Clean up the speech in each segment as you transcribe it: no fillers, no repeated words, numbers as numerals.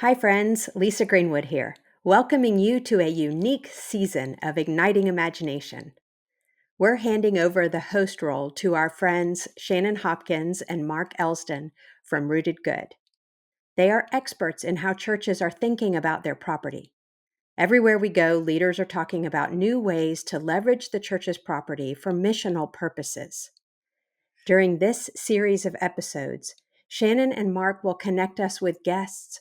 Hi, friends. Lisa Greenwood here, welcoming you to a unique season of Igniting Imagination. We're handing over the host role to our friends Shannon Hopkins and Mark Elsdon from Rooted Good. They are experts in how churches are thinking about their property. Everywhere we go, leaders are talking about new ways to leverage the church's property for missional purposes. During this series of episodes, Shannon and Mark will connect us with guests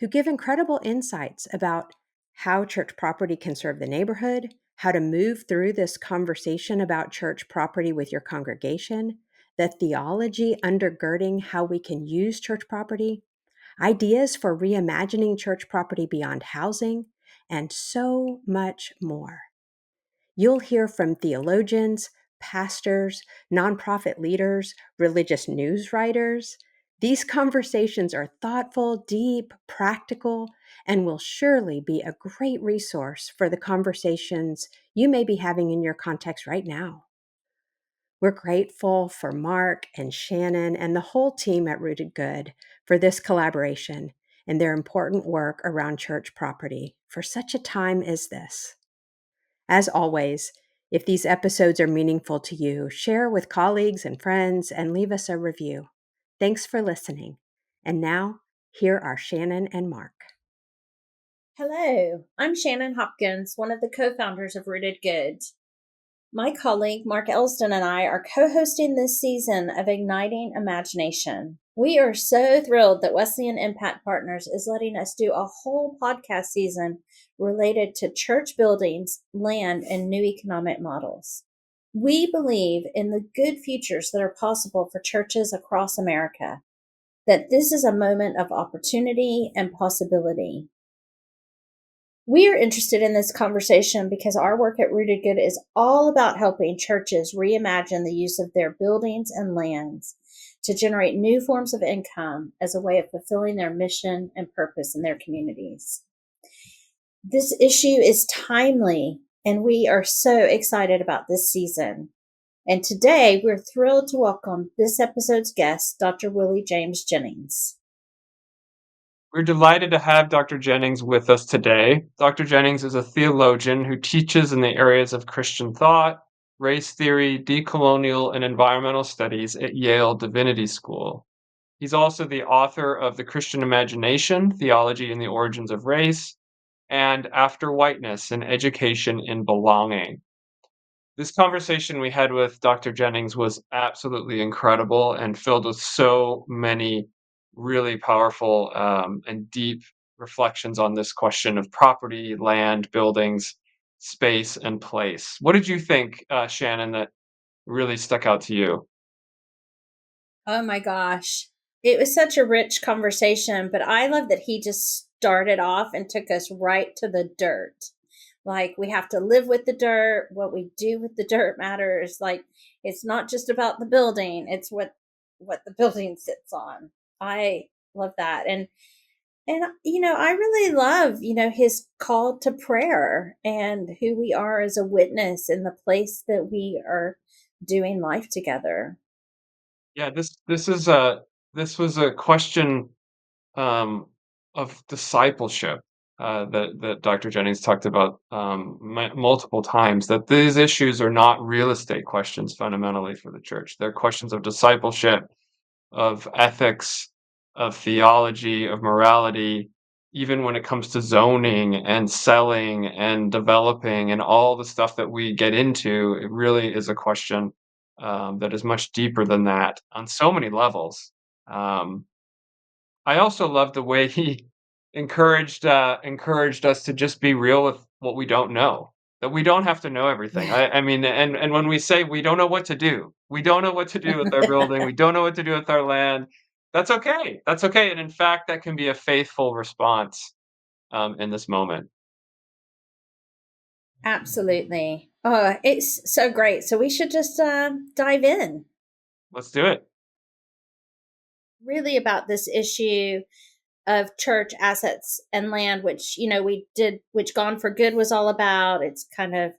who give incredible insights about how church property can serve the neighborhood, how to move through this conversation about church property with your congregation, the theology undergirding how we can use church property, ideas for reimagining church property beyond housing, and so much more. You'll hear from theologians, pastors, nonprofit leaders, religious news writers. These conversations are thoughtful, deep, practical, and will surely be a great resource for the conversations you may be having in your context right now. We're grateful for Mark and Shannon and the whole team at Rooted Good for this collaboration and their important work around church property for such a time as this. As always, if these episodes are meaningful to you, share with colleagues and friends and leave us a review. Thanks for listening. And now, here are Shannon and Mark. Hello, I'm Shannon Hopkins, one of the co-founders of Rooted Good. My colleague Mark Elsdon and I are co-hosting this season of Igniting Imagination. We are so thrilled that Wesleyan Impact Partners is letting us do a whole podcast season related to church buildings, land, and new economic models. We believe in the good futures that are possible for churches across America, that this is a moment of opportunity and possibility. We are interested in this conversation because our work at Rooted Good is all about helping churches reimagine the use of their buildings and lands to generate new forms of income as a way of fulfilling their mission and purpose in their communities. This issue is timely, and we are so excited about this season. And today, we're thrilled to welcome this episode's guest, Dr. Willie James Jennings. We're delighted to have Dr. Jennings with us today. Dr. Jennings is a theologian who teaches in the areas of Christian thought, race theory, decolonial, and environmental studies at Yale Divinity School. He's also the author of The Christian Imagination, Theology and the Origins of Race, and After Whiteness, An Education in Belonging. This conversation we had with Dr. Jennings was absolutely incredible and filled with so many really powerful and deep reflections on this question of property, land, buildings, space, and place. What did you think, Shannon, that really stuck out to you? Oh my gosh. It was such a rich conversation, but I love that he just started off and took us right to the dirt. Like, we have to live with the dirt. What we do with the dirt matters. Like, it's not just about the building, it's what the building sits on. I love that. And I really love, his call to prayer and who we are as a witness in the place that we are doing life together. Yeah, this was a question um, of discipleship that Dr. Jennings talked about multiple times. That these issues are not real estate questions fundamentally for the church. They're questions of discipleship, of ethics, of theology, of morality. Even when it comes to zoning and selling and developing and all the stuff that we get into, it really is a question that is much deeper than that on so many levels. Um, I also love the way he encouraged us to just be real with what we don't know, that we don't have to know everything. Yeah. I mean, and when we say we don't know what to do, we don't know what to do with our building, we don't know what to do with our land, that's okay. That's okay, and in fact, that can be a faithful response, in this moment. Absolutely. Oh, it's so great. So we should just dive in Let's do it. really about this issue of church assets and land, which, which Gone for Good was all about. It's kind of,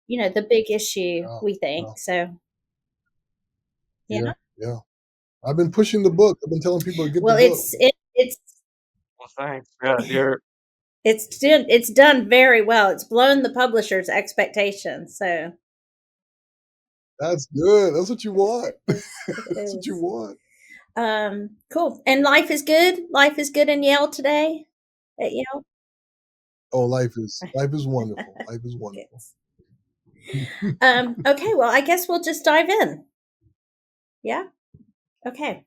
the big issue, Yeah, we think. yeah, So, yeah. yeah, yeah. I've been pushing the book. I've been telling people to get the Well, book. it's Well, thanks. Yeah, you're It's done very well. It's blown the publisher's expectations. So That's good. That's what you want. it That's what you is. want. Cool. And life is good. Life is good in Yale today. At Yale. Oh, life is wonderful. Life is wonderful. Okay. Well, I guess we'll just dive in. Yeah. Okay.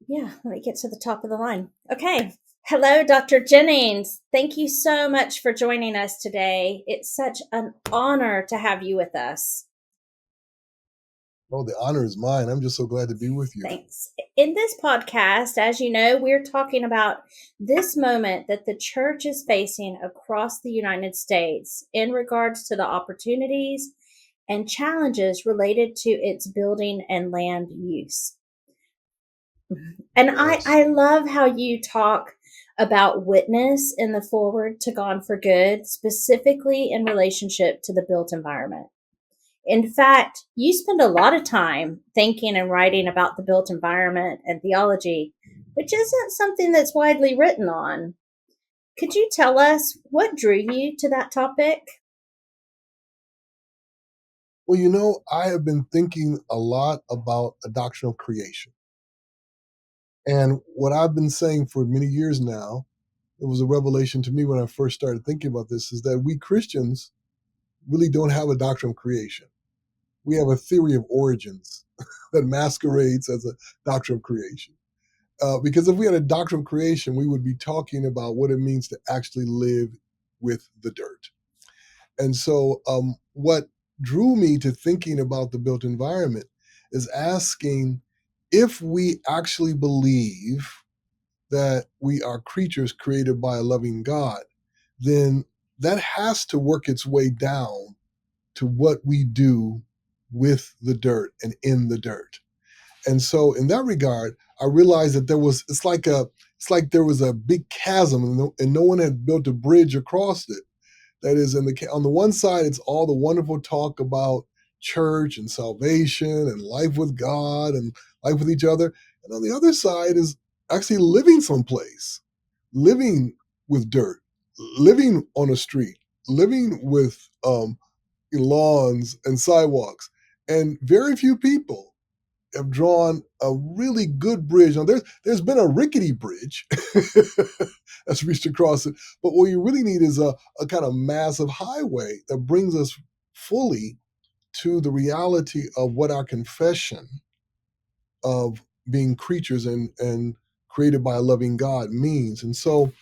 Yeah. Let me get to the top of the line. Okay. Hello, Dr. Jennings. Thank you so much for joining us today. It's such an honor to have you with us. Oh, the honor is mine. I'm just so glad to be with you. Thanks. In this podcast, as you know, we're talking about this moment that the church is facing across the United States in regards to the opportunities and challenges related to its building and land use. And Yes. I love how you talk about witness in the forward to Gone for Good, specifically in relationship to the built environment. In fact, you spend a lot of time thinking and writing about the built environment and theology, which isn't something that's widely written on. Could you tell us what drew you to that topic? Well, I have been thinking a lot about a doctrine of creation. And what I've been saying for many years now, it was a revelation to me when I first started thinking about this, is that we Christians really don't have a doctrine of creation. We have a theory of origins that masquerades as a doctrine of creation. Because if we had a doctrine of creation, we would be talking about what it means to actually live with the dirt. And so, what drew me to thinking about the built environment is asking if we actually believe that we are creatures created by a loving God, then that has to work its way down to what we do with the dirt and in the dirt. And so in that regard, I realized that it's like there was a big chasm and no one had built a bridge across it. That is, on the one side, it's all the wonderful talk about church and salvation and life with God and life with each other. And on the other side is actually living someplace, living with dirt, living on a street, living with lawns and sidewalks. And very few people have drawn a really good bridge. Now, there's been a rickety bridge that's reached across it, but what you really need is a kind of massive highway that brings us fully to the reality of what our confession of being creatures and created by a loving God means. And so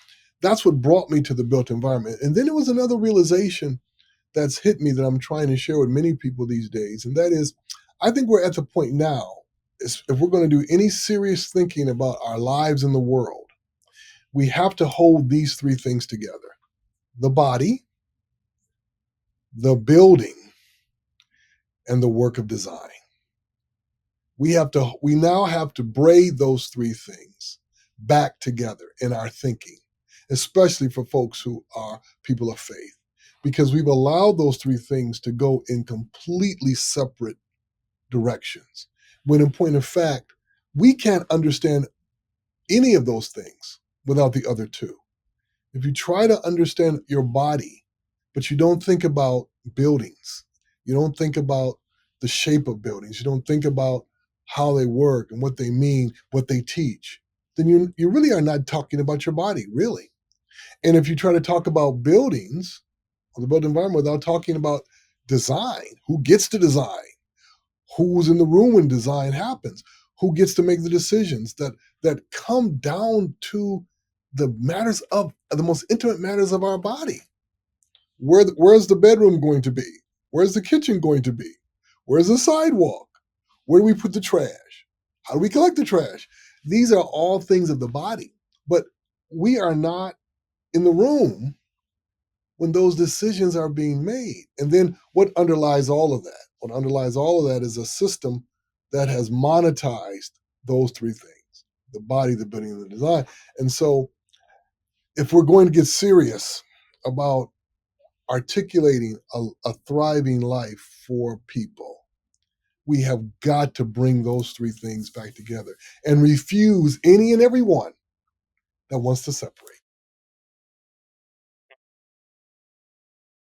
that's what brought me to the built environment. And then it was another realization that's hit me that I'm trying to share with many people these days. And that is, I think we're at the point now, if we're going to do any serious thinking about our lives in the world, we have to hold these three things together: the body, the building, and the work of design. We now have to braid those three things back together in our thinking, especially for folks who are people of faith, because we've allowed those three things to go in completely separate directions. When in point of fact, we can't understand any of those things without the other two. If you try to understand your body, but you don't think about buildings, you don't think about the shape of buildings, you don't think about how they work and what they mean, what they teach, then you really are not talking about your body, really. And if you try to talk about buildings or the built environment without talking about design, who gets to design, who's in the room when design happens, who gets to make the decisions that come down to the matters of the most intimate matters of our body. Where's the bedroom going to be? Where's the kitchen going to be? Where's the sidewalk? Where do we put the trash? How do we collect the trash? These are all things of the body, but we are not in the room when those decisions are being made. And then what underlies all of that? What underlies all of that is a system that has monetized those three things: the body, the building, and the design. And so if we're going to get serious about articulating a thriving life for people, we have got to bring those three things back together and refuse any and every one that wants to separate.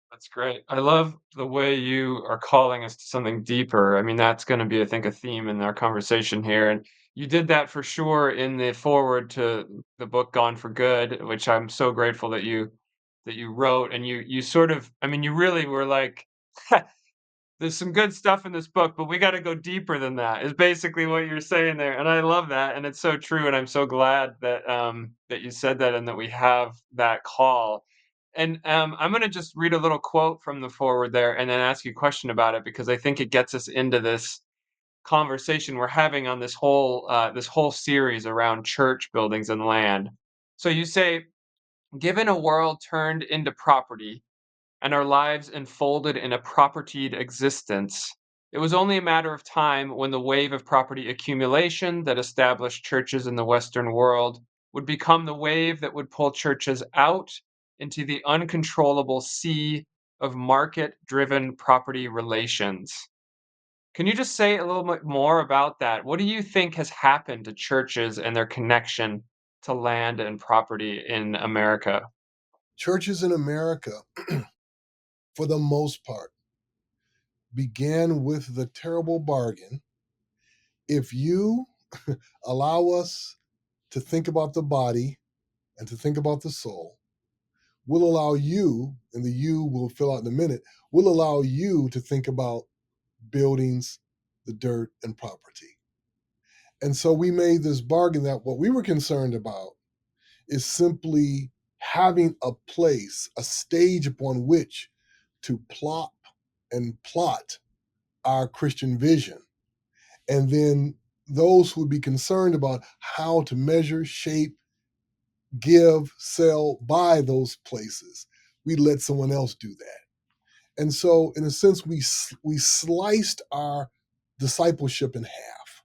That's great. I love the way you are calling us to something deeper. I mean, that's going to be, I think, a theme in our conversation here. And you did that for sure in the foreword to the book Gone for Good, which I'm so grateful that you wrote. And you sort of, I mean, you really were like, there's some good stuff in this book, but we got to go deeper than that, is basically what you're saying there. And I love that. And it's so true. And I'm so glad that you said that and that we have that call. And I'm going to just read a little quote from the forward there and then ask you a question about it, because I think it gets us into this conversation we're having on this whole series around church buildings and land. So you say, given a world turned into property, and our lives enfolded in a propertied existence, it was only a matter of time when the wave of property accumulation that established churches in the Western world would become the wave that would pull churches out into the uncontrollable sea of market driven property relations. Can you just say a little bit more about that? What do you think has happened to churches and their connection to land and property in America? Churches in America, for the most part, began with the terrible bargain: if you allow us to think about the body and to think about the soul, we'll allow you, and the you will fill out in a minute, we'll allow you to think about buildings, the dirt, and property. And so we made this bargain that what we were concerned about is simply having a place, a stage upon which to plop and plot our Christian vision. And then those who would be concerned about how to measure, shape, give, sell, buy those places, we let someone else do that. And so, in a sense, we sliced our discipleship in half.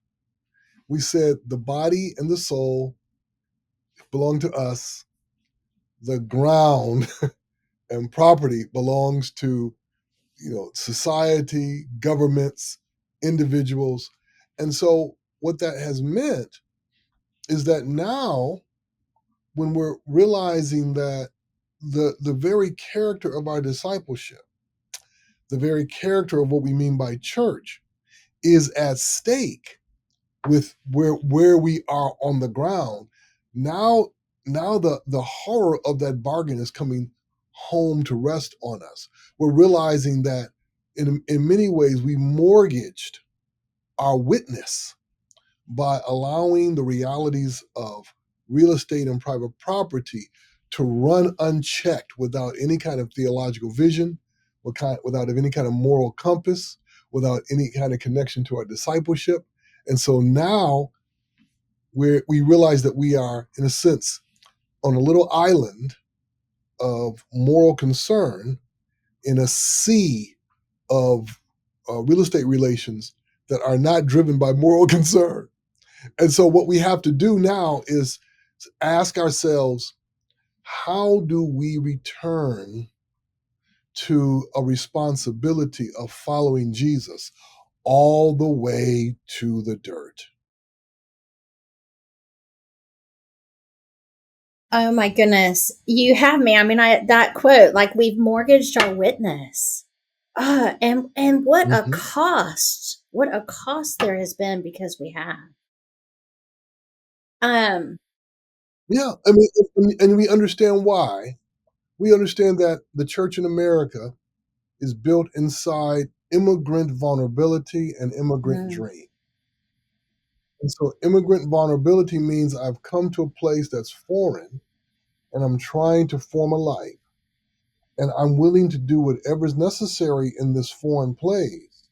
We said the body and the soul belong to us. The ground and property belongs to society, governments, individuals. And so what that has meant is that now, when we're realizing that the very character of our discipleship, the very character of what we mean by church, is at stake with where we are on the ground. Now the horror of that bargain is coming home to rest on us. We're realizing that in many ways we mortgaged our witness by allowing the realities of real estate and private property to run unchecked without any kind of theological vision, without any kind of moral compass, without any kind of connection to our discipleship. And so now we realize that we are, in a sense, on a little island of moral concern in a sea of real estate relations that are not driven by moral concern. And so what we have to do now is ask ourselves, how do we return to a responsibility of following Jesus all the way to the dirt? Oh my goodness. You have me. I mean, that quote, like, we've mortgaged our witness. And what a cost. What a cost there has been because we have. Yeah, I mean, and we understand why. We understand that the church in America is built inside immigrant vulnerability and immigrant dream. And so immigrant vulnerability means I've come to a place that's foreign and I'm trying to form a life. And I'm willing to do whatever is necessary in this foreign place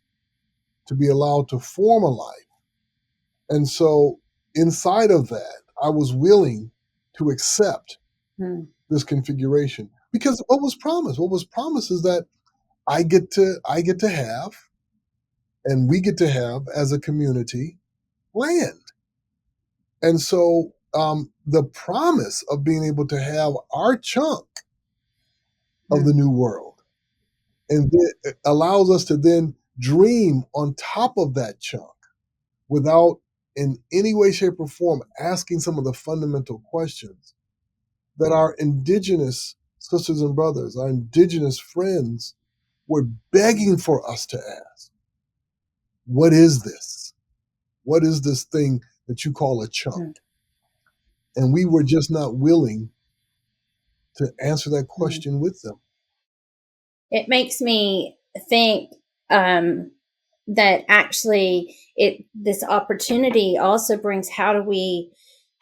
to be allowed to form a life. And so inside of that, I was willing to accept this configuration, because what was promised is that I get to have, and we get to have as a community, land. And so the promise of being able to have our chunk of the new world, and it allows us to then dream on top of that chunk without in any way, shape, or form asking some of the fundamental questions that our indigenous sisters and brothers, our indigenous friends, were begging for us to ask, what is this? What is this thing that you call a chunk? And we were just not willing to answer that question with them. It makes me think that actually this opportunity also brings how do we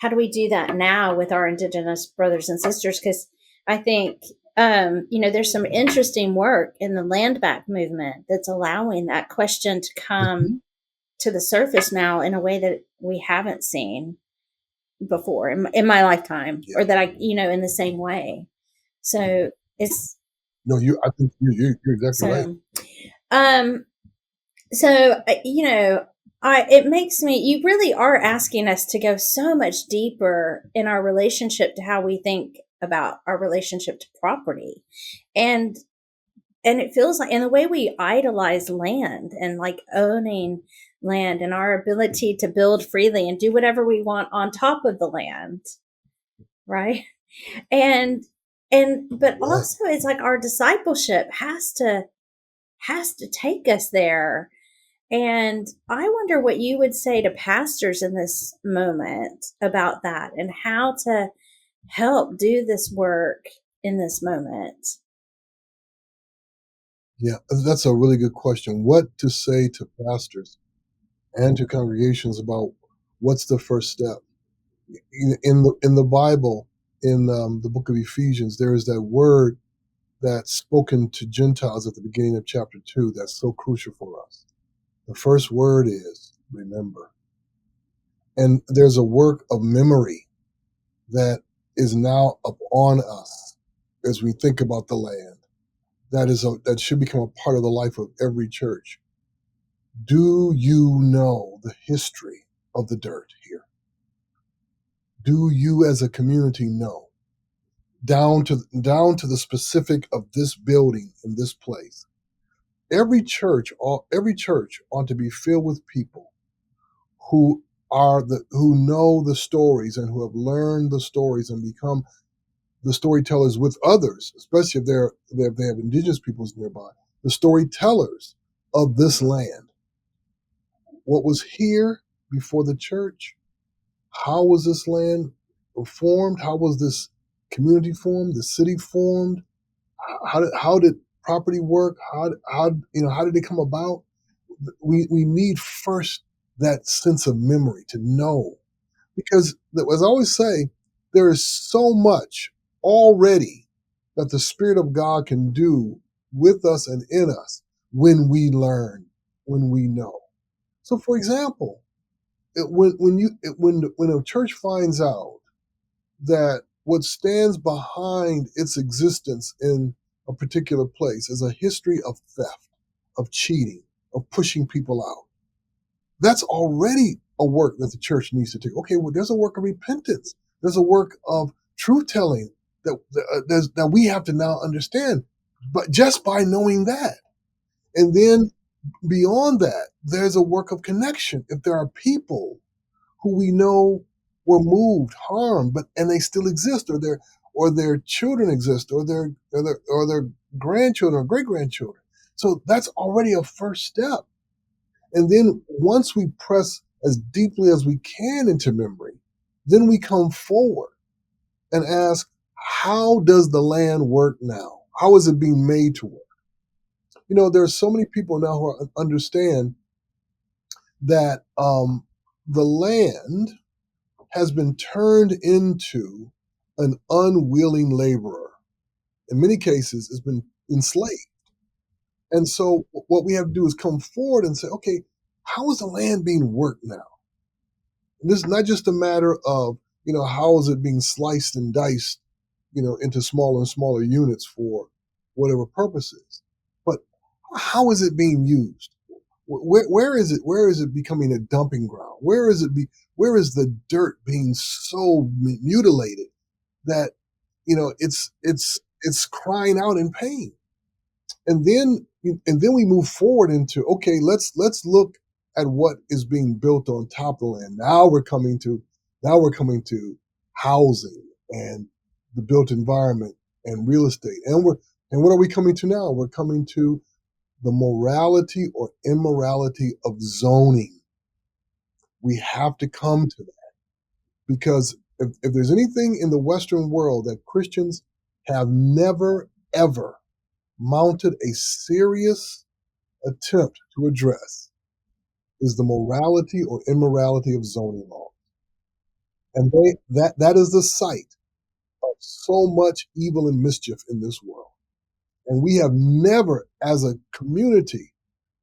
do that now with our indigenous brothers and sisters? Because I think there's some interesting work in the land back movement that's allowing that question to come to the surface now in a way that we haven't seen before in my lifetime, or that I in the same way. So it's No, I think you're exactly right. So it makes me, you really are asking us to go so much deeper in our relationship to how we think about our relationship to property. And it feels like in the way we idolize land and like owning land and our ability to build freely and do whatever we want on top of the land. Right. But also it's like our discipleship has to take us there. And I wonder what you would say to pastors in this moment about that and how to help do this work in this moment. Yeah, that's a really good question. What to say to pastors and to congregations about what's the first step? In the Bible, in the book of Ephesians, there is that word that's spoken to Gentiles at the beginning of chapter 2 that's so crucial for us. The first word is remember. And there's a work of memory that is now upon us as we think about the land. That should become a part of the life of every church. Do you know the history of the dirt here? Do you as a community know? Down to the specific of this building in this place. Every church ought to be filled with people who know the stories and who have learned the stories and become the storytellers with others, especially if they have indigenous peoples nearby, the storytellers of this land. What was here before the church? How was this land formed? How was this community formed? The city formed? How did property work? How did it come about? We need first that sense of memory to know, because as I always say, there is so much already that the Spirit of God can do with us and in us when we learn, when we know. So, for example, when a church finds out that what stands behind its existence in a particular place is a history of theft, of cheating, of pushing people out, that's already a work that the church needs to take. Okay, well, there's a work of repentance. There's a work of truth telling that we have to now understand, but just by knowing that. And then beyond that, there's a work of connection. If there are people who we know were moved, harmed, and they still exist, or their children exist, or their grandchildren or great grandchildren. So that's already a first step. And then once we press as deeply as we can into memory, then we come forward and ask, how does the land work now? How is it being made to work? There are so many people now who understand that the land has been turned into an unwilling laborer. In many cases, it's been enslaved. And so what we have to do is come forward and say, okay, how is the land being worked now? And this is not just a matter of, how is it being sliced and diced, into smaller and smaller units for whatever purposes, but how is it being used? Where is it becoming a dumping ground? Where is the dirt being so mutilated that it's crying out in pain? And then we move forward into, okay, let's look at what is being built on top of the land. Now we're coming to housing and the built environment and real estate. And what are we coming to now? We're coming to the morality or immorality of zoning. We have to come to that because if there's anything in the Western world that Christians have never, ever mounted a serious attempt to address is the morality or immorality of zoning law. And that is the site of so much evil and mischief in this world. And we have never, as a community,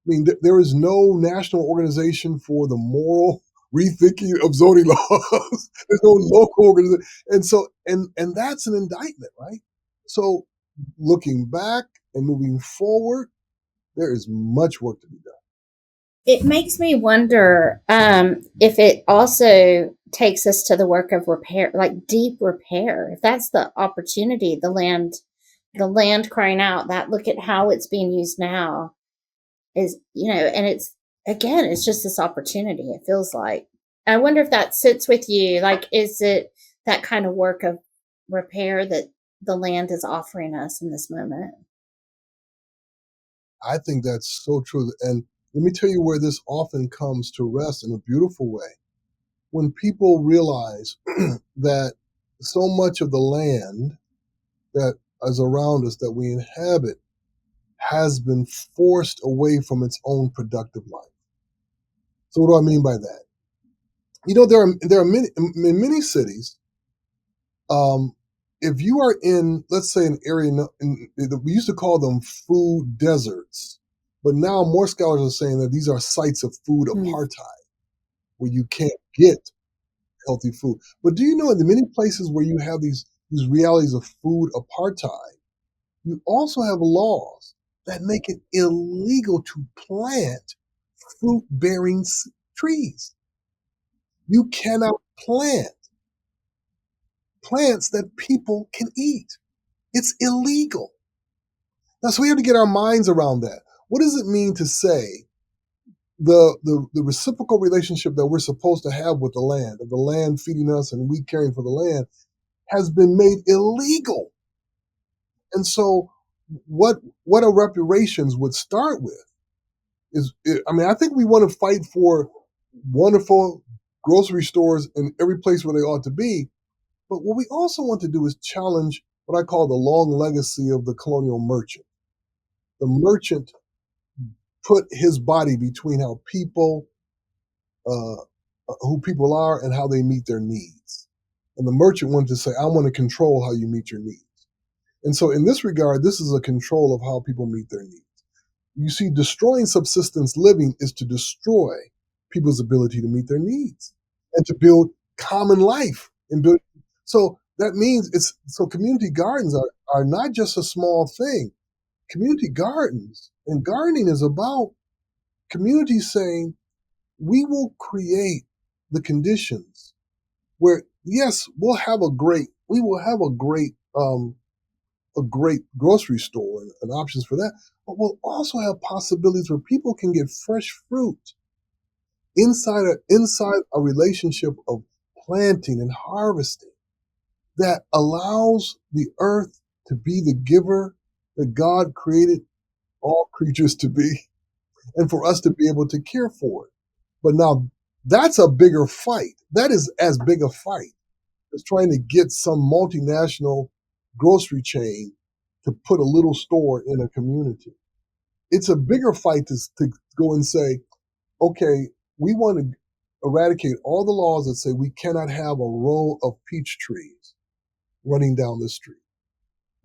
I mean, there is no national organization for the moral rethinking of zoning laws. There's no local organization. And so, and that's an indictment, right? So looking back and moving forward, there is much work to be done. It makes me wonder if it also takes us to the work of repair, like deep repair. If that's the opportunity, the land crying out that look at how it's being used now is, and it's just this opportunity. It feels like. I wonder if that sits with you. Like, is it that kind of work of repair that the land is offering us in this moment? I think that's so true. And let me tell you where this often comes to rest in a beautiful way. When people realize that so much of the land that is around us that we inhabit has been forced away from its own productive life. So what do I mean by that? There are many in many cities. If you are in, let's say, an area, we used to call them food deserts, but now more scholars are saying that these are sites of food apartheid, where you can't get healthy food. But do you know in the many places where you have these realities of food apartheid, you also have laws that make it illegal to plant fruit-bearing trees. You cannot plant plants that people can eat. It's illegal. Now, so we have to get our minds around that. What does it mean to say the reciprocal relationship that we're supposed to have with the land feeding us and we caring for the land, has been made illegal? And so what a reparations would start with is, I think we want to fight for wonderful grocery stores in every place where they ought to be. But what we also want to do is challenge what I call the long legacy of the colonial merchant. The merchant put his body between how people, who people are and how they meet their needs. And the merchant wanted to say, I want to control how you meet your needs. And so in this regard, this is a control of how people meet their needs. You see, destroying subsistence living is to destroy people's ability to meet their needs and to build common life. So that means community gardens are not just a small thing. Community gardens and gardening is about communities saying, we will create the conditions where, yes, we will have a great grocery store and options for that, but we'll also have possibilities where people can get fresh fruit inside a relationship of planting and harvesting that allows the earth to be the giver that God created all creatures to be, and for us to be able to care for it. But now that's a bigger fight. That is as big a fight as trying to get some multinational grocery chain to put a little store in a community. It's a bigger fight to go and say, okay, we want to eradicate all the laws that say we cannot have a row of peach trees running down the street.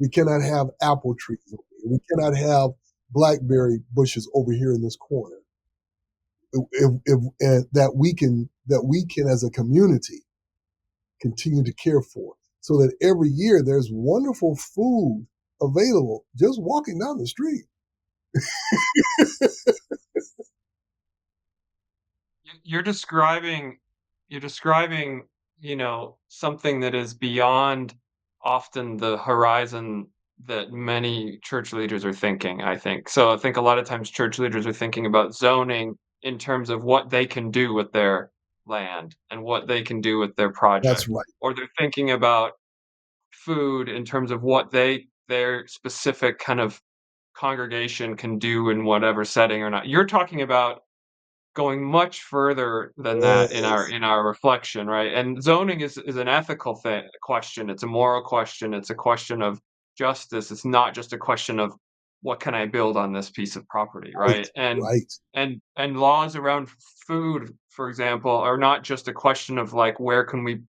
We cannot have apple trees over here. We cannot have blackberry bushes over here in this corner. That we can as a community continue to care for, so that every year there's wonderful food available just walking down the street. You're describing, something that is beyond often the horizon that many church leaders are thinking, I think. So I think a lot of times church leaders are thinking about zoning in terms of what they can do with their land and what they can do with their project. That's right. Or they're thinking about food in terms of what their specific kind of congregation can do in whatever setting or not. You're talking about going much further than that in Yes, our reflection, right? And zoning is an ethical question. It's a moral question. It's a question of justice. It's not just a question of what can I build on this piece of property, right, right? And right. laws around food, for example, are not just a question of like where can we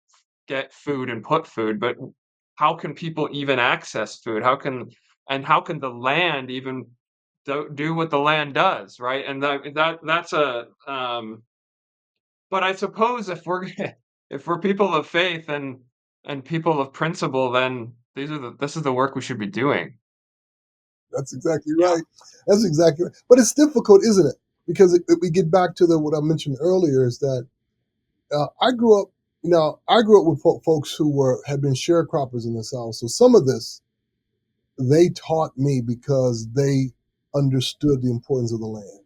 get food and put food, but how can people even access food? How can the land even do what the land does, right? And that's a but I suppose if we're if we're people of faith and people of principle, then this is the work we should be doing. That's exactly Yeah. right. That's exactly right. But it's difficult, isn't it? Because we get back to what I mentioned earlier is that I grew up. I grew up with folks who had been sharecroppers in the South. So some of this they taught me because they understood the importance of the land,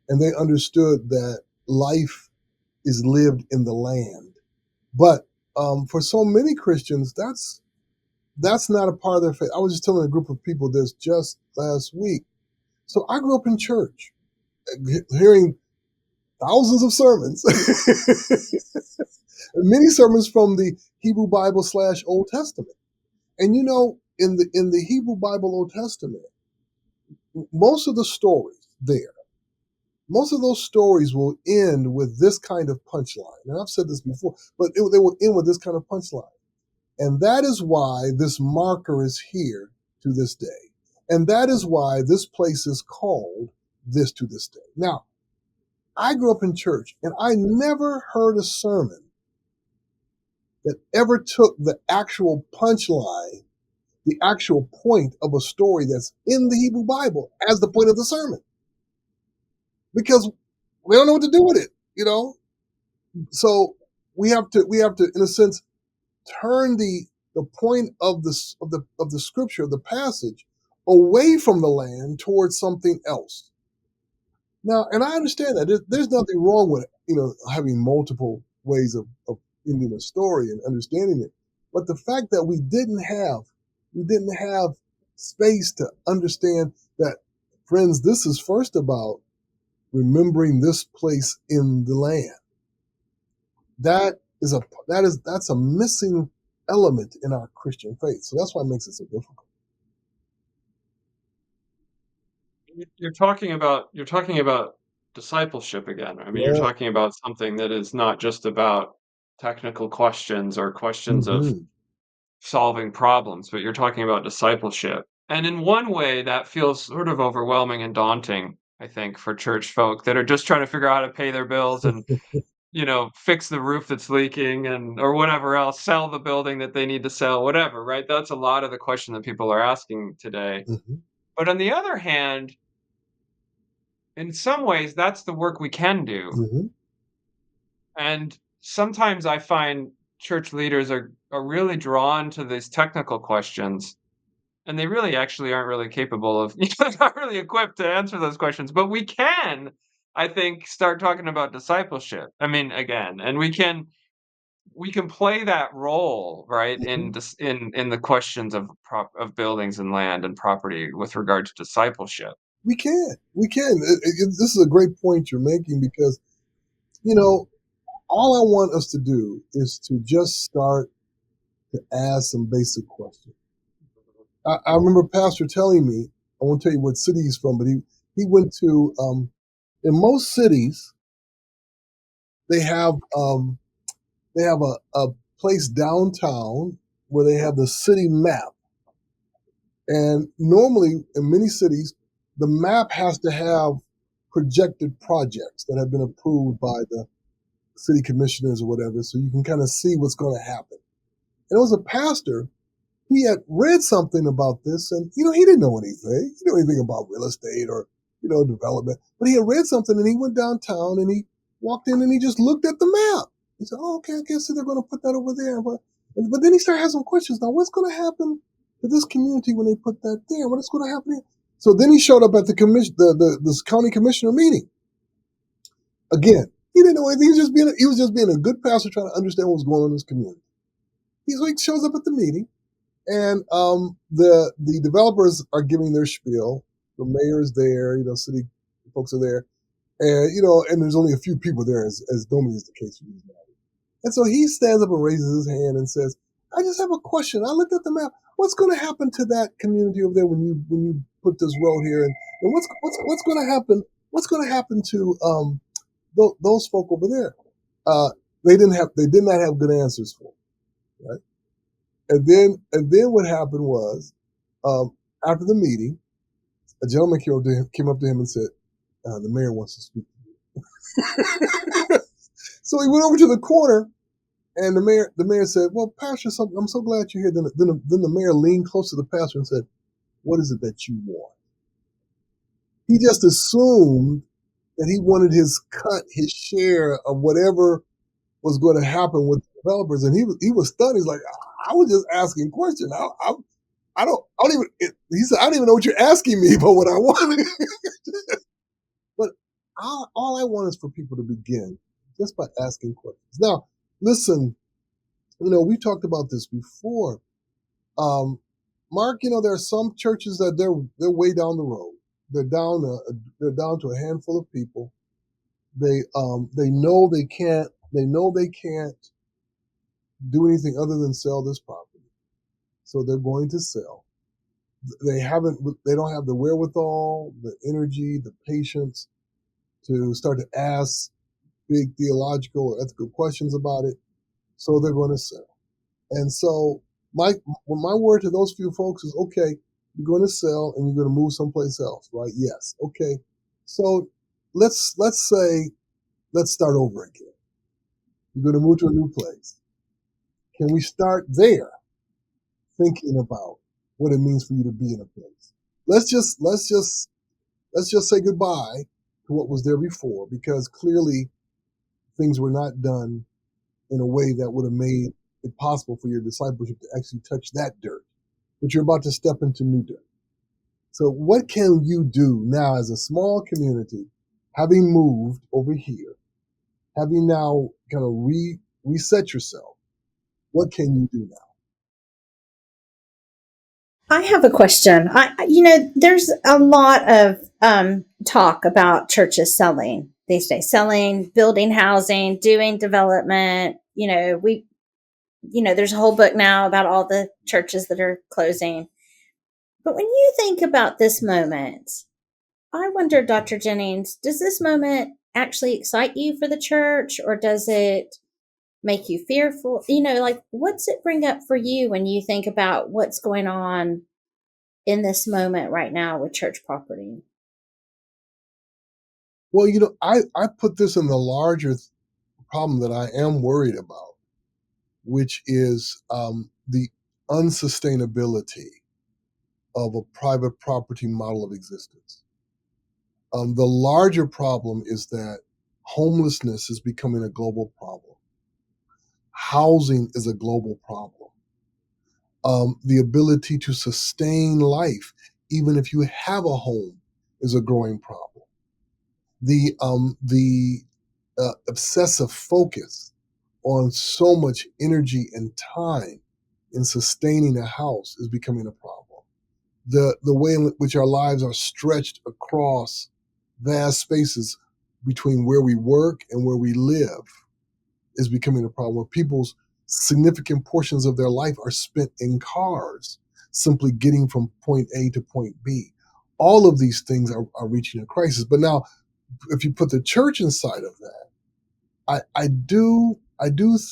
and they understood that life is lived in the land. But for so many Christians, that's not a part of their faith. I was just telling a group of people this just last week. So I grew up in church, hearing thousands of sermons, many sermons from the Hebrew Bible / Old Testament. And in the Hebrew Bible Old Testament, most of the stories there, most of those stories will end with this kind of punchline. And I've said this before, but they will end with this kind of punchline. And that is why this marker is here to this day. And that is why this place is called this to this day. Now, I grew up in church and I never heard a sermon that ever took the actual punchline, the actual point of a story that's in the Hebrew Bible as the point of the sermon. Because we don't know what to do with it. So we have to, in a sense, turn the point of the scripture, the passage, away from the land towards something else. Now, and I understand that there's nothing wrong with having multiple ways of ending a story and understanding it, but the fact that we didn't have space to understand that, friends, this is first about remembering this place in the land. That's a missing element in our Christian faith. So that's why it makes it so difficult. You're talking about discipleship again. I mean, you're Yeah. talking about something that is not just about technical questions or questions of Hmm. solving problems, but you're talking about discipleship. And in one way, that feels sort of overwhelming and daunting, I think, for church folk that are just trying to figure out how to pay their bills and, fix the roof that's leaking and or whatever else, sell the building that they need to sell, whatever, right? That's a lot of the question that people are asking today. Hmm. But on the other hand, in some ways, that's the work we can do. Hmm. And sometimes I find church leaders are really drawn to these technical questions. And they really actually aren't really capable of not really equipped to answer those questions, but we can, I think, start talking about discipleship. I mean, again, and we can play that role, right, Hmm. in this in the questions of buildings and land and property with regard to discipleship. We can. We can. This is a great point you're making because, you know, all I want us to do is to just start to ask some basic questions. I remember Pastor telling me, I won't tell you what city he's from, but he went to, in most cities, they have, a place downtown where they have the city map. And normally, in many cities, the map has to have projected projects that have been approved by the city commissioners or whatever, so you can kind of see what's going to happen. And it was a pastor. He had read something about this, and he didn't know anything. He didn't know anything about real estate or development. But he had read something, and he went downtown and he walked in and he just looked at the map. He said, "Oh, okay, I guess they're going to put that over there." But then he started having some questions. Now, what's going to happen to this community when they put that there? What is going to happen here? So then he showed up at the commission, the county commissioner meeting. Again, he didn't know anything. He was just being a good pastor trying to understand what was going on in his community. He shows up at the meeting. And the developers are giving their spiel. The mayor's there, city folks are there, and and there's only a few people there, as normally is the case with these matters. And so he stands up and raises his hand and says, "I just have a question. I looked at the map. What's going to happen to that community over there when you put this road here? And what's going to happen? What's going to happen to those folk over there?" They did not have good answers for it, right? And then what happened was, after the meeting, a gentleman came up to him and said, "The mayor wants to speak to you." So he went over to the corner, and the mayor said, "Well, Pastor, I'm so glad you're here." Then the mayor leaned close to the pastor and said, "What is it that you want?" He just assumed that he wanted his share of whatever was going to happen with the developers, and he was stunned. He's like, "I was just asking questions. I don't even." He said, "I don't even know what you're asking me, but what I want." But all I want is for people to begin just by asking questions. Now, listen, we talked about this before. Mark, there are some churches that they're way down the road. They're down to a handful of people. They know they can't do anything other than sell this property. So they're going to sell. They don't have the wherewithal, the energy, the patience to start to ask big theological or ethical questions about it. So they're going to sell. And so my word to those few folks is, okay, you're going to sell and you're going to move someplace else, right? Yes. Okay. So let's start over again. You're going to move to a new place. Can we start there, thinking about what it means for you to be in a place? Let's just say goodbye to what was there before, because clearly things were not done in a way that would have made it possible for your discipleship to actually touch that dirt. But you're about to step into new dirt. So what can you do now as a small community, having moved over here, having now kind of reset yourself? What can you do now? I have a question. There's a lot of talk about churches selling these days, selling, building housing, doing development. There's a whole book now about all the churches that are closing. But when you think about this moment, I wonder, Dr. Jennings, does this moment actually excite you for the church, or does it make you fearful? What's it bring up for you when you think about what's going on in this moment right now with church property? Well, I put this in the larger problem that I am worried about, which is the unsustainability of a private property model of existence. The larger problem is that homelessness is becoming a global problem. Housing is a global problem. The ability to sustain life, even if you have a home, is a growing problem. The obsessive focus on so much energy and time in sustaining a house is becoming a problem. The way in which our lives are stretched across vast spaces between where we work and where we live is becoming a problem, where people's significant portions of their life are spent in cars, simply getting from point A to point B. All of these things are reaching a crisis. But now, if you put the church inside of that, I do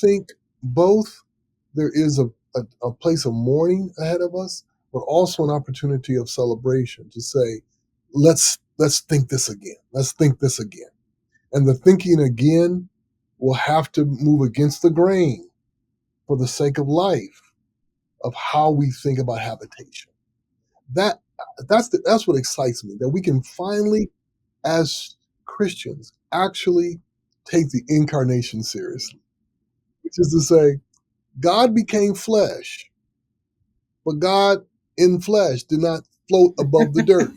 think both there is a place of mourning ahead of us, but also an opportunity of celebration to say, let's think this again. Let's think this again. And the thinking again will have to move against the grain for the sake of life, of how we think about habitation. That's what excites me, that we can finally, as Christians, actually take the incarnation seriously, which is to say, God became flesh, but God in flesh did not float above the dirt.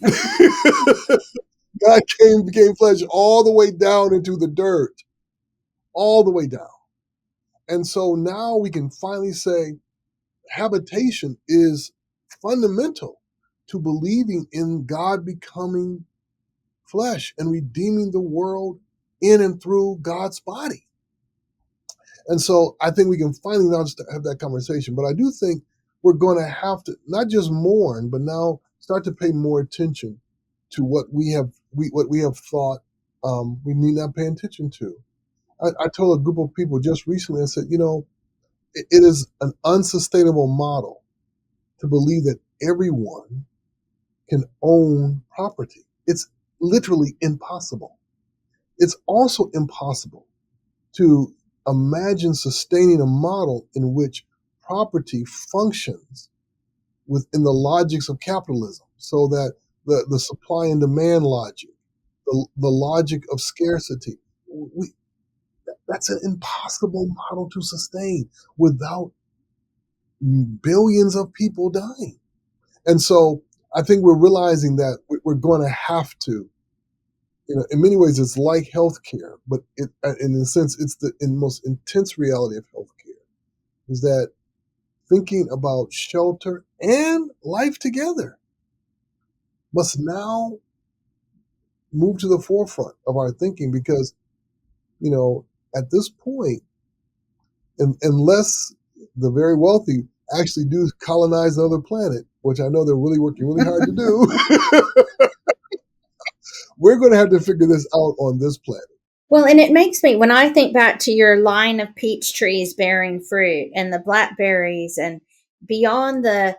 God became flesh all the way down into the dirt, all the way down. And so now we can finally say, habitation is fundamental to believing in God becoming flesh and redeeming the world in and through God's body. And so I think we can finally now just have that conversation. But I do think we're going to have to not just mourn, but now start to pay more attention to what we have thought we need not pay attention to. I told a group of people just recently, I said, it is an unsustainable model to believe that everyone can own property. It's literally impossible. It's also impossible to imagine sustaining a model in which property functions within the logics of capitalism, so that the supply and demand logic, the logic of scarcity, that's an impossible model to sustain without billions of people dying. And so I think we're realizing that we're going to have to, in many ways, it's like healthcare, but in a sense, it's the most intense reality of healthcare, is that thinking about shelter and life together must now move to the forefront of our thinking, because, at this point, unless the very wealthy actually do colonize another planet, which I know they're really working really hard to do, we're going to have to figure this out on this planet. Well, and it makes me, when I think back to your line of peach trees bearing fruit and the blackberries, and beyond the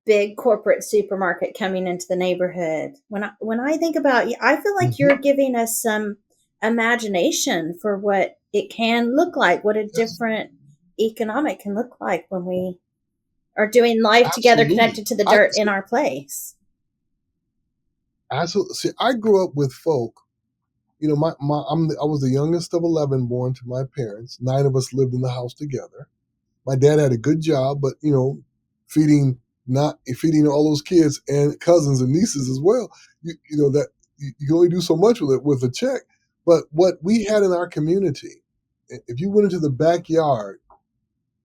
big corporate supermarket coming into the neighborhood, when I think about you, I feel like you're giving us some imagination for what it can look like, what a different economic can look like when we are doing life together, connected to the dirt in our place. Absolutely. See, I grew up with folk. I was the youngest of 11 born to my parents. 9 of us lived in the house together. My dad had a good job, but feeding all those kids and cousins and nieces as well. You can only do so much with it with a check. But what we had in our community, if you went into the backyard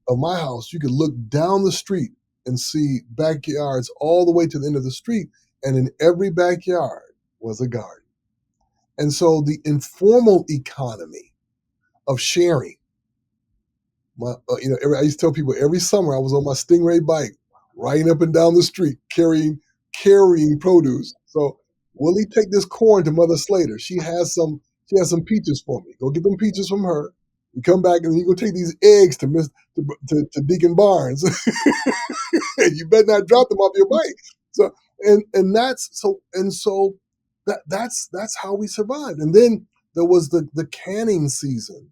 of my house, you could look down the street and see backyards all the way to the end of the street, and in every backyard was a garden. And so the informal economy of sharing, I used to tell people every summer I was on my Stingray bike, riding up and down the street, carrying produce. So, Willie, take this corn to Mother Slater. She has some peaches for me. Go get them peaches from her. You come back and you go take these eggs to Deacon Barnes. You better not drop them off your bike. So that's how we survived. And then there was the canning season,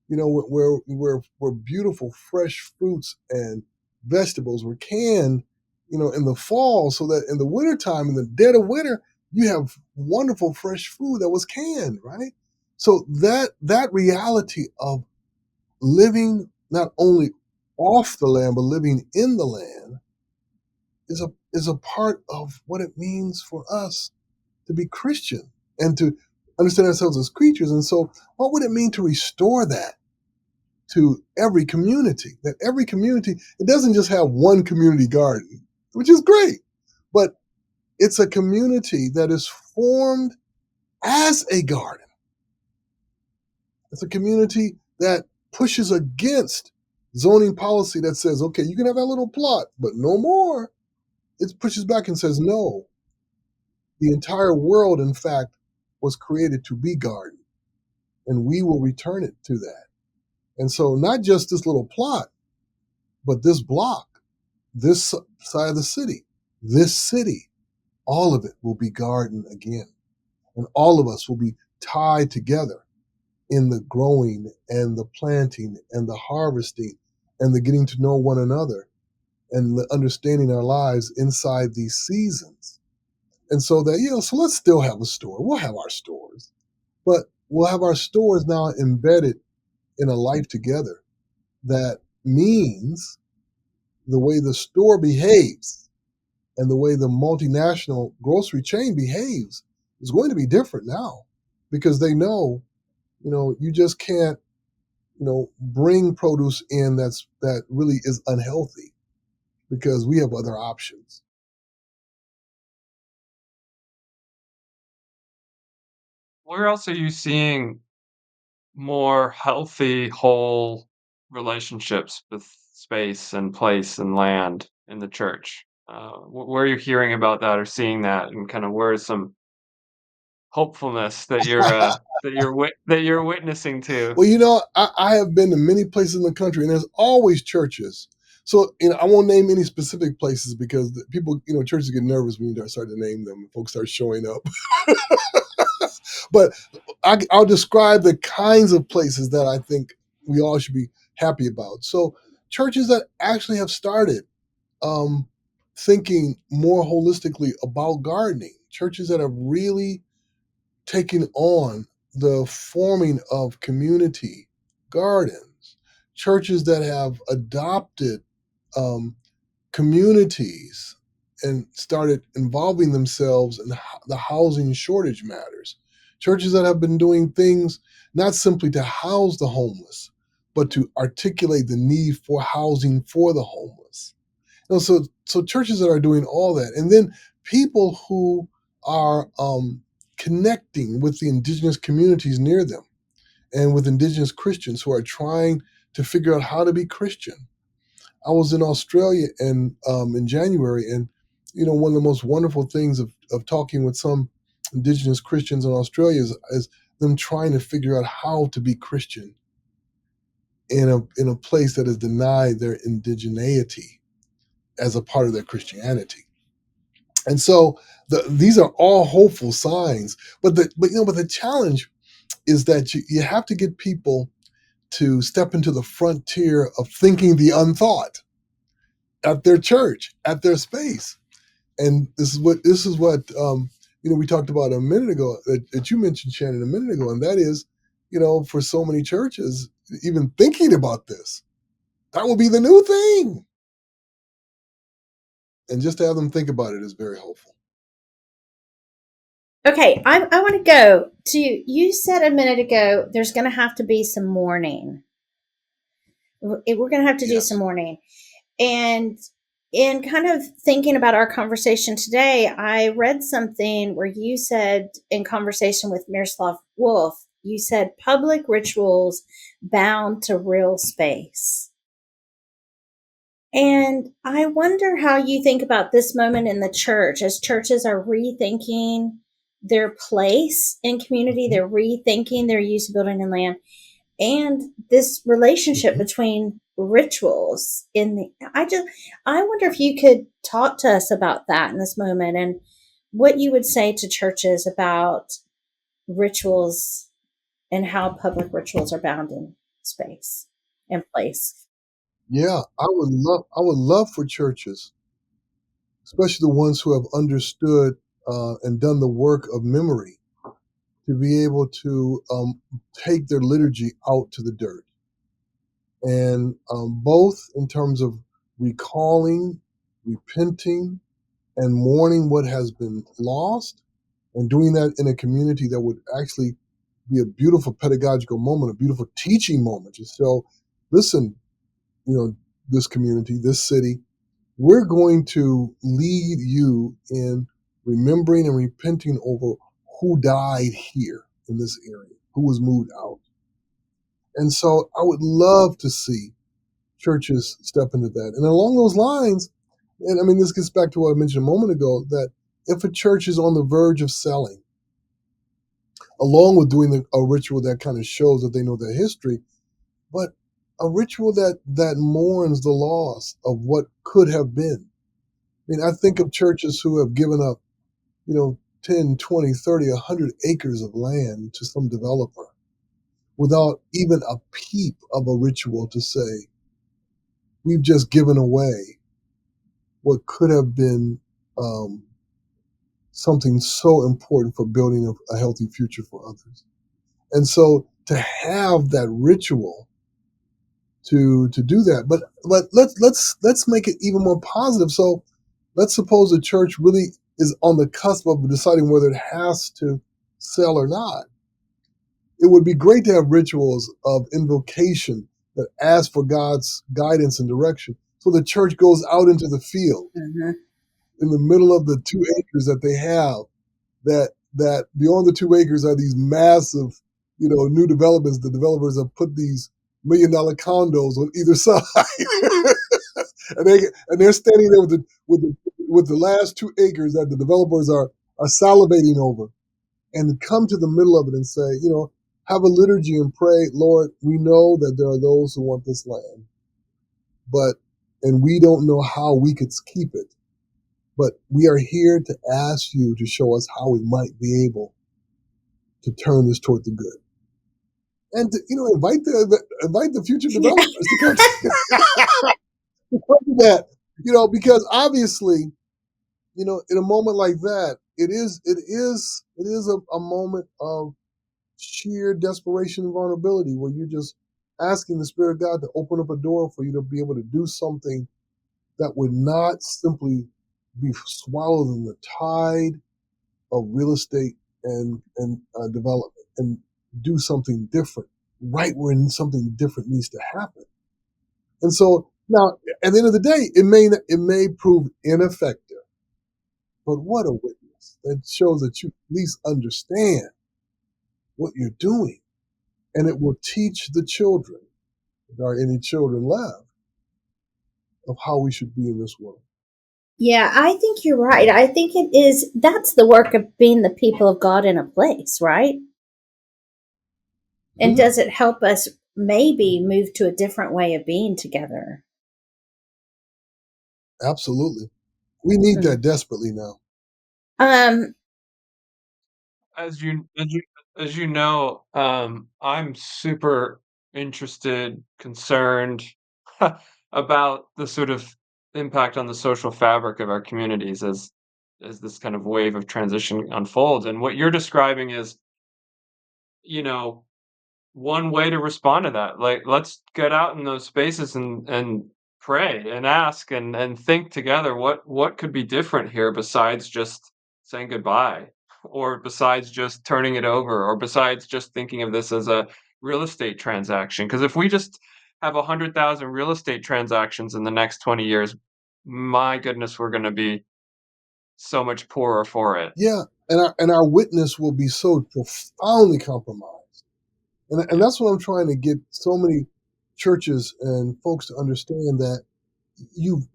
where beautiful fresh fruits and vegetables were canned, in the fall, so that in the wintertime, in the dead of winter, you have wonderful fresh food that was canned, right? So that reality of living not only off the land, but living in the land is a part of what it means for us to be Christian and to understand ourselves as creatures. And so what would it mean to restore that to every community? That every community, it doesn't just have one community garden, which is great, but it's a community that is formed as a garden. It's a community that pushes against zoning policy that says, okay, you can have that little plot, but no more. It pushes back and says, no, the entire world, in fact, was created to be garden, and we will return it to that. And so not just this little plot, but this block, this side of the city, this city, all of it will be garden again. And all of us will be tied together in the growing and the planting and the harvesting and the getting to know one another and the understanding our lives inside these seasons. And so that, so let's still have a store. We'll have our stores, but we'll have our stores now embedded in a life together that means the way the store behaves and the way the multinational grocery chain behaves is going to be different now, because they know, you just can't, bring produce in that really is unhealthy. because we have other options. Where else are you seeing more healthy, whole relationships with space and place and land in the church? Where are you hearing about that or seeing that, and kind of where is some hopefulness that you're witnessing to? Well, I have been to many places in the country, and there's always churches. So, I won't name any specific places because people, churches get nervous when you start to name them and folks start showing up. But I'll describe the kinds of places that I think we all should be happy about. So, churches that actually have started um, thinking more holistically about gardening, churches that have really taken on the forming of community gardens, churches that have adopted um, communities and started involving themselves in the housing shortage matters, churches that have been doing things not simply to house the homeless, but to articulate the need for housing for the homeless. So churches that are doing all that, and then people who are connecting with the indigenous communities near them and with indigenous Christians who are trying to figure out how to be Christian. I was in Australia in January, and one of the most wonderful things of talking with some indigenous Christians in Australia is them trying to figure out how to be Christian in a place that has denied their indigeneity as a part of their Christianity. And so these are all hopeful signs. But the challenge is that you have to get people to step into the frontier of thinking the unthought at their church, at their space. And this is what we talked about a minute ago that you mentioned, Shannon, a minute ago, and that is, for so many churches, even thinking about this, that will be the new thing. And just to have them think about it is very hopeful. Okay, I want to go to, you said a minute ago, there's going to have to be some mourning. We're going to have to do some mourning. And in kind of thinking about our conversation today, I read something where you said, in conversation with Miroslav Wolf, you said public rituals bound to real space. And I wonder how you think about this moment in the church as churches are rethinking their place in community, they're rethinking their use of building and land, and this relationship between rituals I wonder if you could talk to us about that in this moment, and what you would say to churches about rituals and how public rituals are bound in space and place. Yeah, I would love for churches, especially the ones who have understood and done the work of memory, to be able to take their liturgy out to the dirt. And both in terms of recalling, repenting, and mourning what has been lost, and doing that in a community that would actually be a beautiful pedagogical moment, a beautiful teaching moment. And so, listen, this community, this city, we're going to lead you in remembering and repenting over who died here in this area, who was moved out. And so I would love to see churches step into that. And along those lines, and I mean, this gets back to what I mentioned a moment ago, that if a church is on the verge of selling, along with doing a ritual that kind of shows that they know their history, but a ritual that mourns the loss of what could have been. I mean, I think of churches who have given up, 10, 20, 30, 100 acres of land to some developer without even a peep of a ritual to say, we've just given away what could have been something so important for building a healthy future for others. And so to have that ritual to do that, but let's make it even more positive. So let's suppose a church really is on the cusp of deciding whether it has to sell or not. It would be great to have rituals of invocation that ask for God's guidance and direction, So the church goes out into the field Mm-hmm. in the middle of the 2 acres that they have, that beyond the 2 acres are these massive, new developments. The developers have put these $1 million condos on either side. and they're standing there with the last 2 acres that the developers are salivating over, and come to the middle of it and say, have a liturgy and pray, Lord, we know that there are those who want this land, and we don't know how we could keep it. But we are here to ask you to show us how we might be able to turn this toward the good. And to, invite the future developers to come to that, because obviously, in a moment like that, it is a moment of sheer desperation and vulnerability, where you're just asking the Spirit of God to open up a door for you to be able to do something that would not simply be swallowed in the tide of real estate and development, and do something different right when something different needs to happen. And so now, at the end of the day, it may prove ineffective, but what a witness that shows that you at least understand what you're doing, and it will teach the children, if there are any children left, of how we should be in this world. Yeah, I think you're right. I think that's the work of being the people of God in a place, right? And does it help us maybe move to a different way of being together? Absolutely. We need that desperately now. As you know, I'm super interested, concerned about the sort of impact on the social fabric of our communities as this kind of wave of transition unfolds. And what you're describing is, you know, one way to respond to that. Like, let's get out in those spaces and pray and ask and think together what could be different here besides just saying goodbye, or besides just turning it over, or besides just thinking of this as a real estate transaction. Because if we just have 100,000 real estate transactions in the next 20 years, my goodness, we're going to be so much poorer for it. Yeah, and our witness will be so profoundly compromised. And that's what I'm trying to get so many churches and folks to understand, that you've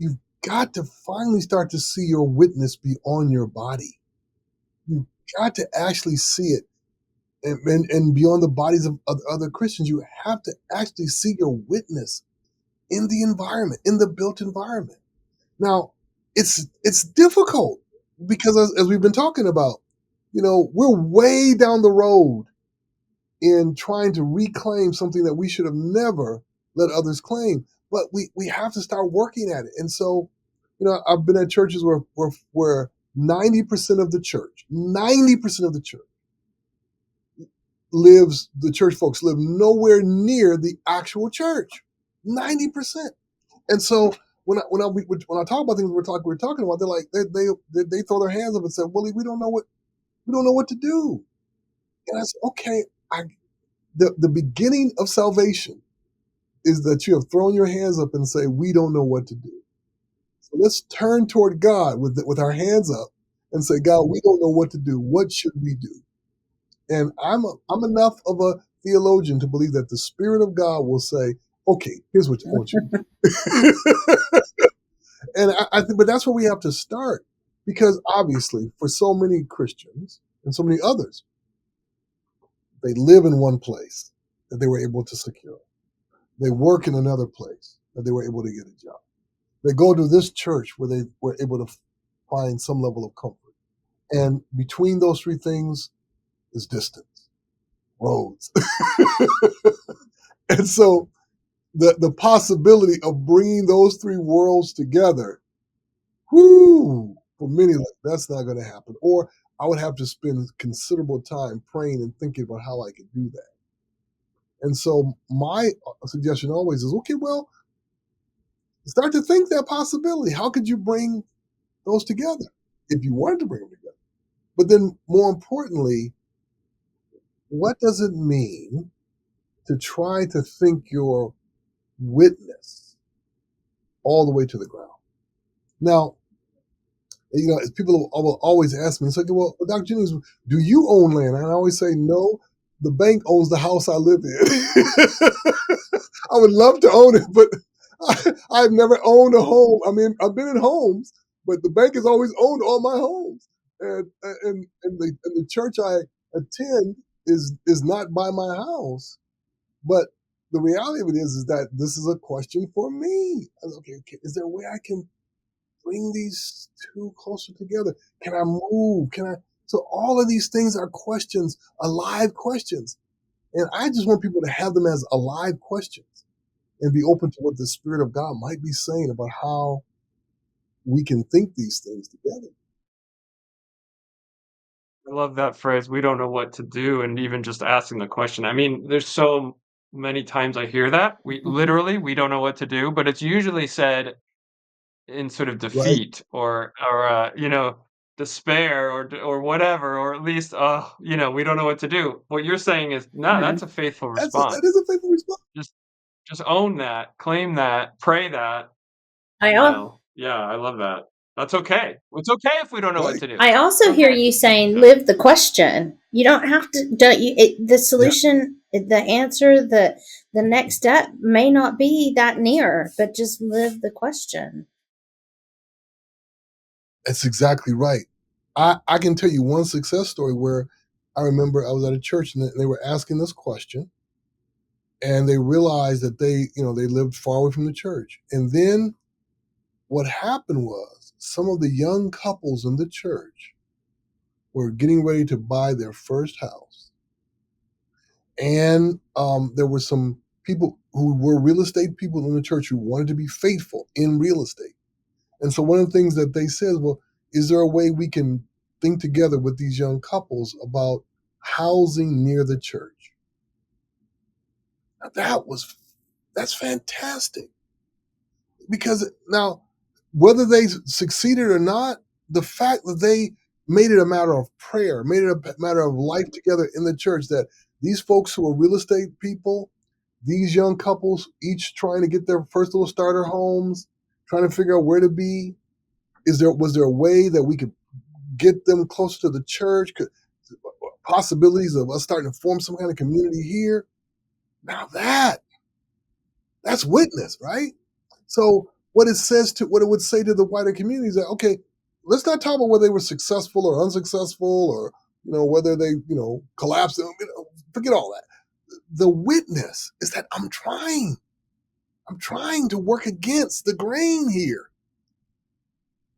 got to finally start to see your witness beyond your body. You've got to actually see it, and beyond the bodies of other Christians. You have to actually see your witness in the environment, in the built environment. Now, it's difficult because, as we've been talking about, we're way down the road in trying to reclaim something that we should have never let others claim. But we have to start working at it. And so, I've been at churches where 90% of the church, 90% of the church the church folks live nowhere near the actual church. 90%. And so when I talk about things we're talking about, they're like, they throw their hands up and say, Willie, we don't know what to do. And I said, okay, the beginning of salvation is that you have thrown your hands up and say, we don't know what to do. So let's turn toward God with our hands up and say, God, we don't know what to do. What should we do? And I'm enough of a theologian to believe that the Spirit of God will say, okay, here's what I want you to do. And I think, but that's where we have to start, because obviously for so many Christians and so many others, they live in one place that they were able to secure. They work in another place that they were able to get a job. They go to this church where they were able to find some level of comfort. And between those three things is distance, roads. And so the possibility of bringing those three worlds together, for many, that's not going to happen. Or I would have to spend considerable time praying and thinking about how I could do that. And so my suggestion always is, okay, well, start to think that possibility. How could you bring those together if you wanted to bring them together? But then more importantly, what does it mean to try to think your witness all the way to the ground. Now, people will always ask me, it's like, well, Dr. Jennings, do you own land? And I always say, no, the bank owns the house I live in. I would love to own it, but I've never owned a home. I mean, I've been in homes, but the bank has always owned all my homes. And the church I attend is not by my house. But the reality of it is that this is a question for me. Okay, is there a way I can bring these two closer together? Can I move? So all of these things are questions, alive questions. And I just want people to have them as alive questions and be open to what the Spirit of God might be saying about how we can think these things together. I love that phrase, "We don't know what to do," and even just asking the question. I mean, there's so many times I hear that. We don't know what to do, but it's usually said in sort of Right? defeat or despair or whatever, or at least, we don't know what to do. What you're saying is, no, Mhm. that's a faithful That response. is a faithful response. Just just own that, claim that, pray that, I al- Yeah, I love that. That's okay. It's okay if we don't know what Right? to do. I It's also hear okay. you saying Yeah. live the question. You don't have to. Don't you? The Yeah. solution, the answer, the next step may not be that near, but just live the question. That's exactly right. I can tell you one success story where I remember I was at a church and they were asking this question, and they realized that they lived far away from the church. And then what happened was some of the young couples in the church were getting ready to buy their first house. And there were some people who were real estate people in the church who wanted to be faithful in real estate. And so one of the things that they said, well, is there a way we can think together with these young couples about housing near the church? Now that's fantastic. Because now, whether they succeeded or not, the fact that they made it a matter of prayer, made it a matter of life together in the church, that these folks who are real estate people, these young couples, each trying to get their first little starter homes, trying to figure out where to be, was there a way that we could get them closer to the church? Possibilities of us starting to form some kind of community here. Now that's witness, right? So what it would say to the wider community is that, okay, let's not talk about whether they were successful or unsuccessful, or whether they collapsed. Forget all that. The witness is that I'm trying to work against the grain here,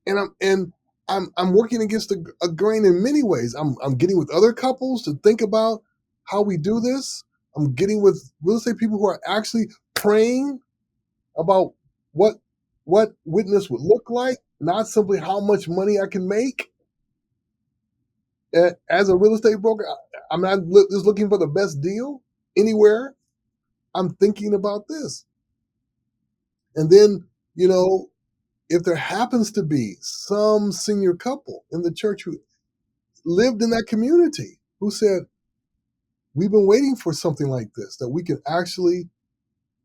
and I'm working against a grain in many ways. I'm getting with other couples to think about how we do this. I'm getting with real estate people who are actually praying about what witness would look like, not simply how much money I can make. As a real estate broker, I'm not just looking for the best deal anywhere. I'm thinking about this. And then, if there happens to be some senior couple in the church who lived in that community who said, we've been waiting for something like this, that we can actually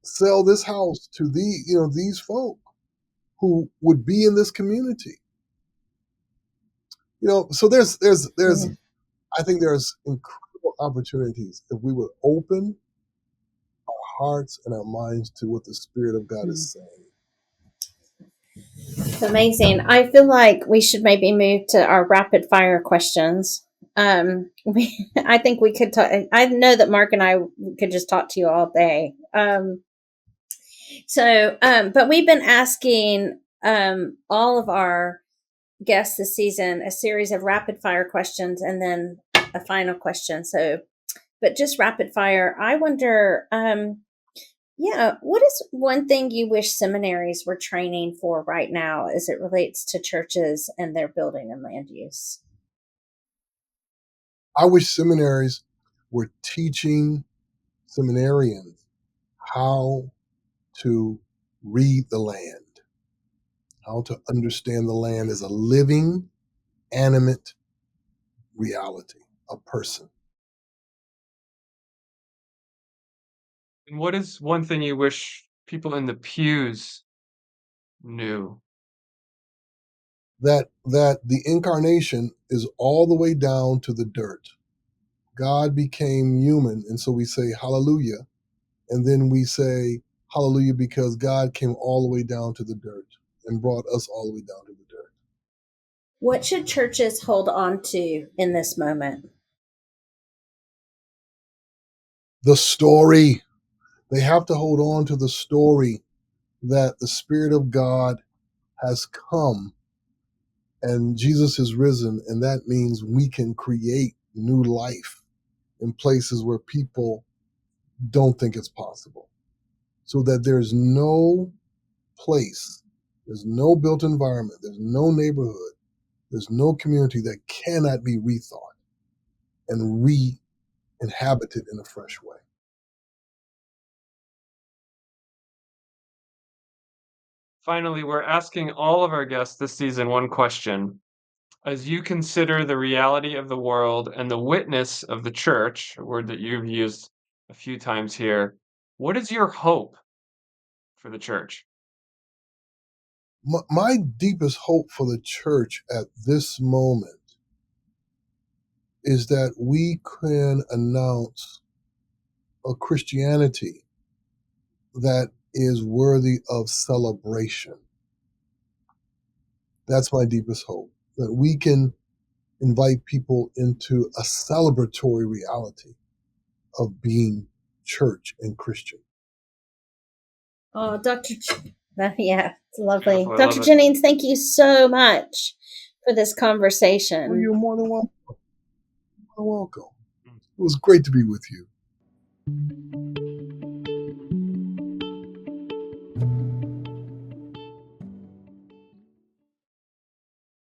sell this house to these folk who would be in this community. So there's Yeah. I think there's incredible opportunities if we would open our hearts and our minds to what the Spirit of God is saying. It's amazing. I feel like we should maybe move to our rapid fire questions. I think we could talk. I know that Mark and I could just talk to you all day. But we've been asking all of our guests this season a series of rapid fire questions and then a final question. But just rapid fire. I wonder, what is one thing you wish seminaries were training for right now as it relates to churches and their building and land use? I wish seminaries were teaching seminarians how to read the land, how to understand the land as a living, animate reality, a person. And what is one thing you wish people in the pews new. That the incarnation is all the way down to the dirt. God became human, and so we say hallelujah, and then we say hallelujah because God came all the way down to the dirt and brought us all the way down to the dirt. What should churches hold on to in this moment? The story. They have to hold on to the story that the Spirit of God has come and Jesus is risen, and that means we can create new life in places where people don't think it's possible. So that there's no place, there's no built environment, there's no neighborhood, there's no community that cannot be rethought and re-inhabited in a fresh way. Finally, we're asking all of our guests this season one question. As you consider the reality of the world and the witness of the church, a word that you've used a few times here, what is your hope for the church? My deepest hope for the church at this moment is that we can announce a Christianity that is worthy of celebration. That's my deepest hope, that we can invite people into a celebratory reality of being church and Christian. Oh, yeah, it's lovely. Beautiful, I Dr. love it. Jennings, thank you so much for this Well, conversation. you're more than welcome. You're welcome. It was great to be with you.